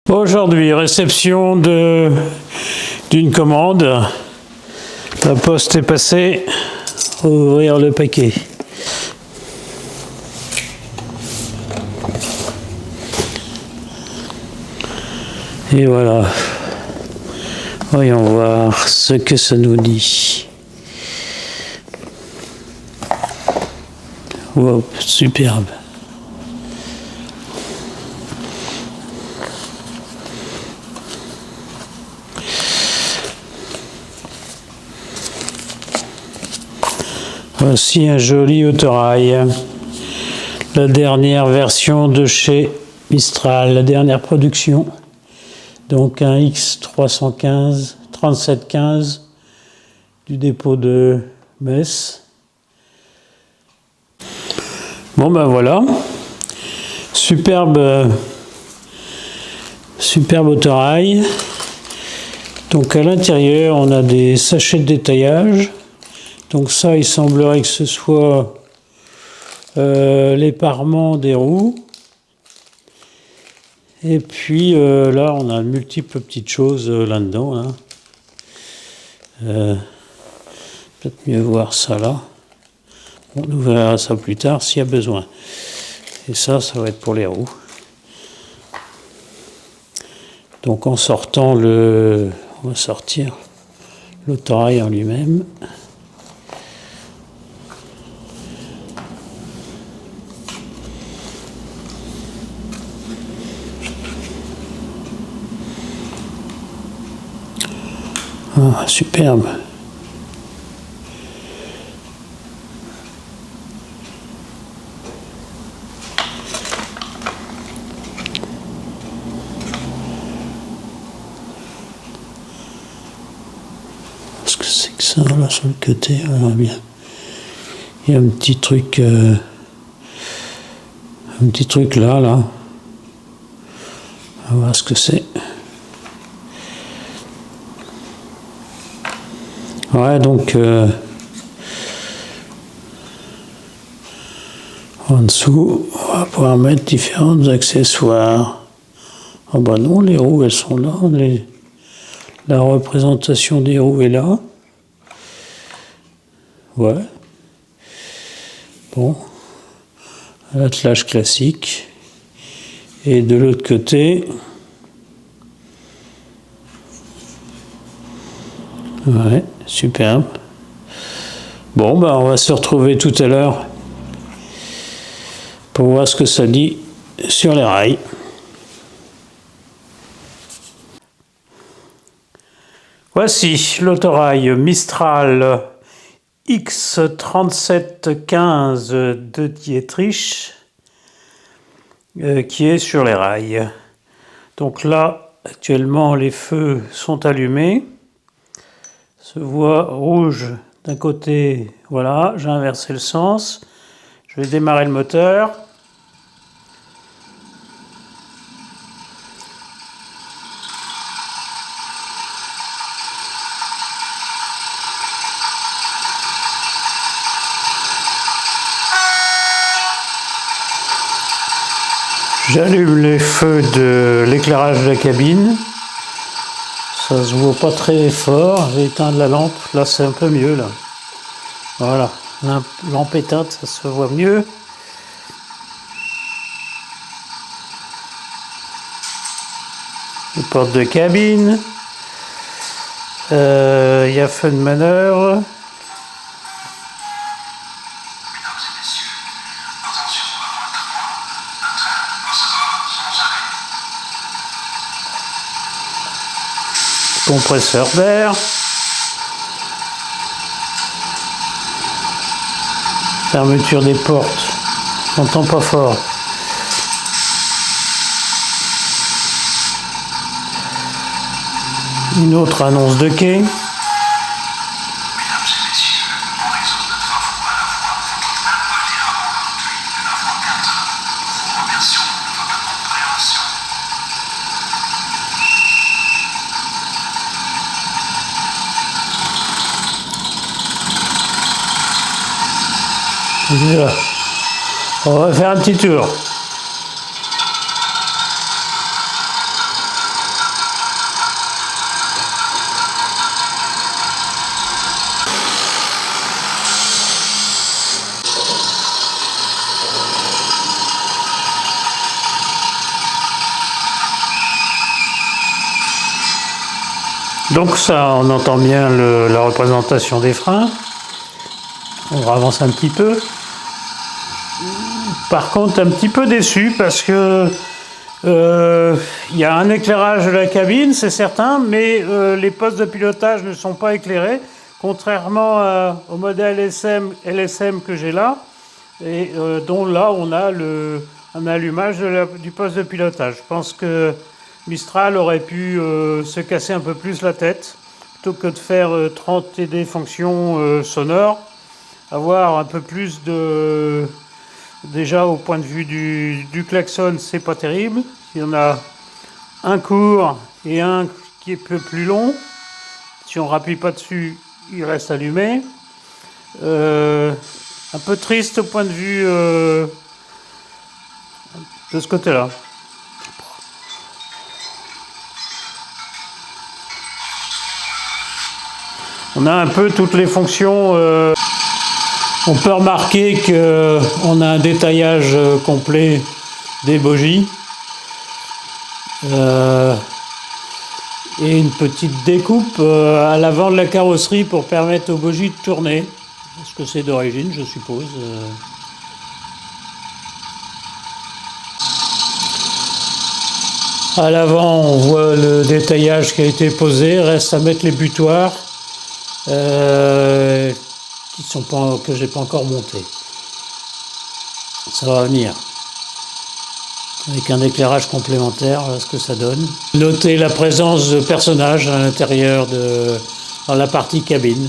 Aujourd'hui, réception d'une commande. La poste est passée. Ouvrir le paquet. Et voilà. Voyons voir ce que ça nous dit. Wow, superbe. Voici un joli autorail. La dernière version de chez Mistral, la dernière production. Donc un X315, 3715 du dépôt de Metz. Bon ben voilà, superbe autorail. Donc à l'intérieur on a des sachets de détaillage. Donc ça il semblerait que ce soit l'éparement des roues. Et puis là on a multiples petites choses là-dedans. Hein. Peut-être mieux voir ça là. On verra ça plus tard s'il y a besoin. Et ça va être pour les roues. Donc en sortant on va sortir l'autorail en lui-même. Ah, superbe. Qu'est-ce que c'est que ça là sur le côté? Alors bien, il y a un petit truc là. On va voir ce que c'est. Ouais, donc en dessous, on va pouvoir mettre différents accessoires. Ah bah non, les roues elles sont là. La représentation des roues est là. Ouais. Bon. L'attelage classique. Et de l'autre côté, ouais, superbe. Bon, ben on va se retrouver tout à l'heure pour voir ce que ça dit sur les rails. Voici l'autorail Mistral X3715 de Dietrich qui est sur les rails. Donc là, actuellement, les feux sont allumés. Se voit rouge d'un côté, voilà, j'ai inversé le sens. Je vais démarrer le moteur. J'allume les feux de l'éclairage de la cabine. Ça se voit pas très fort. Je vais éteindre la lampe. Là, c'est un peu mieux, là. Voilà. La lampe éteinte, ça se voit mieux. Les portes de cabine. Il y a feu de manœuvre. Compresseur d'air. Fermeture des portes. On n'entend pas fort. Une autre annonce de quai. Voilà. On va faire un petit tour. Donc ça, on entend bien la représentation des freins. On avance un petit peu. Par contre, un petit peu déçu parce que y a un éclairage de la cabine, c'est certain, mais les postes de pilotage ne sont pas éclairés, contrairement au modèle LSM que j'ai là, et dont là on a un allumage du poste de pilotage. Je pense que Mistral aurait pu se casser un peu plus la tête, plutôt que de faire 30 TD fonctions sonores, avoir un peu plus de... Déjà au point de vue du klaxon, c'est pas terrible. Il y en a un court et un qui est un peu plus long. Si on rappuie pas dessus, il reste allumé. Un peu triste au point de vue de ce côté-là. On a un peu toutes les fonctions. On peut remarquer qu'on a un détaillage complet des bogies et une petite découpe à l'avant de la carrosserie pour permettre aux bogies de tourner. Est-ce que c'est d'origine, je suppose. À l'avant, on voit le détaillage qui a été posé. Reste à mettre les butoirs. Que j'ai pas encore monté. Ça va venir. Avec un éclairage complémentaire, voilà ce que ça donne. Notez la présence de personnages à l'intérieur dans la partie cabine.